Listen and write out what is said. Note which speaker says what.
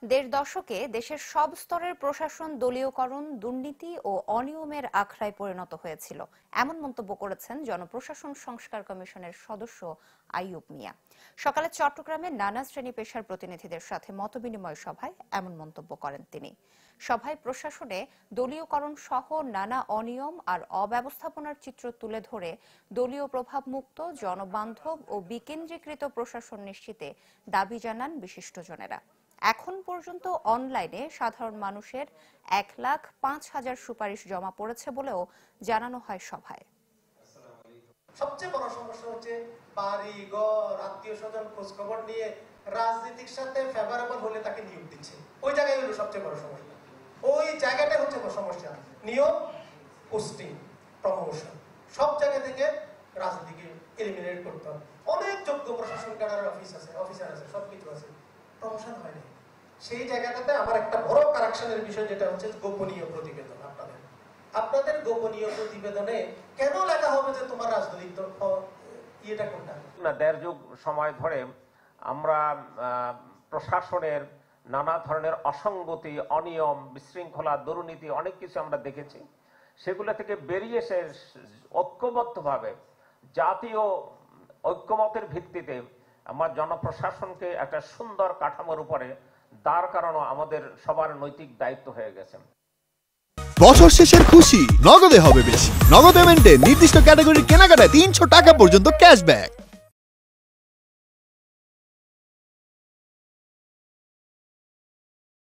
Speaker 1: দেড় দশকে দেশের সব স্তরের প্রশাসন দলীয়করণ, দুর্নীতি ও অনিয়মের আখড়ায় পরিণত হয়েছিল, এমন মন্তব্য করেছেন জনপ্রশাসন সংস্কার কমিশনের সদস্য আইয়ুব মিয়া। সকালে চট্টগ্রামে নানা শ্রেণী পেশার প্রতিনিধিদের সাথে মতবিনিময় সভায় এমন মন্তব্য করেন তিনি। সভায় প্রশাসনে দলীয়করণ সহ নানা অনিয়ম আর অব্যবস্থাপনার চিত্র তুলে ধরে দলীয় প্রভাবমুক্ত, জনবান্ধব ও বিকেন্দ্রীকৃত প্রশাসন নিশ্চিতে দাবি জানান বিশিষ্টজনেরা। এখন পর্যন্ত অনলাইনে সাধারণ মানুষের 1,05,000 সুপারিশ জমা পড়েছে বলেও জানানো হয় সভায়।
Speaker 2: সবচেয়ে বড় সমস্যা হচ্ছে বাড়ি ঘর, আত্মীয় স্বজন খোঁজ খবর নিয়ে রাজনীতির সাথে ফেভারেবল হলে তাকে নিয়োগ দিচ্ছে। ওই জায়গায় হলো সবচেয়ে বড় সমস্যা। ওই জায়গাটাই হচ্ছে বড় সমস্যা। নিয়োগ, পোস্টিং, প্রমোশন সব জায়গা থেকে রাজনীতিকে এলিমিনেট করতে হবে। অনেক যোগ্য প্রশাসন ক্যাডারের অফিসার আছে, সবকিছু আছে, প্রমোশন হয়নি। সেই জায়গাটাতে আমার একটা বড় কারেকশনের বিষয় যেটা হচ্ছে গোপনীয় প্রতিবেদন। আপনাদের গোপনীয় প্রতিবেদনে কেন লেখা হবে যে তোমার রাজনৈতিক ইয়েটা কোনটা?
Speaker 3: না, দেড় যুগ সময় ধরে আমরা প্রশাসনের নানা ধরনের অসঙ্গতি, অনিয়ম, বিশৃঙ্খলা, দুর্নীতি অনেক কিছু আমরা দেখেছি। সেগুলো থেকে বেরিয়ে এসে ঐক্যবদ্ধভাবে জাতীয় ঐক্যমতের ভিত্তিতে আমার জনপ্রশাসনকে একটা সুন্দর কাঠামোর উপরে দাঁড় করানো আমাদের সবার নৈতিক দায়িত্ব হয়ে গেছে।
Speaker 4: বছর শেষের খুশি নগদে হবে বেশি। নগদ পেমেন্টে নির্দিষ্ট ক্যাটাগরির কেনাকাটায় 300 টাকা পর্যন্ত ক্যাশব্যাক।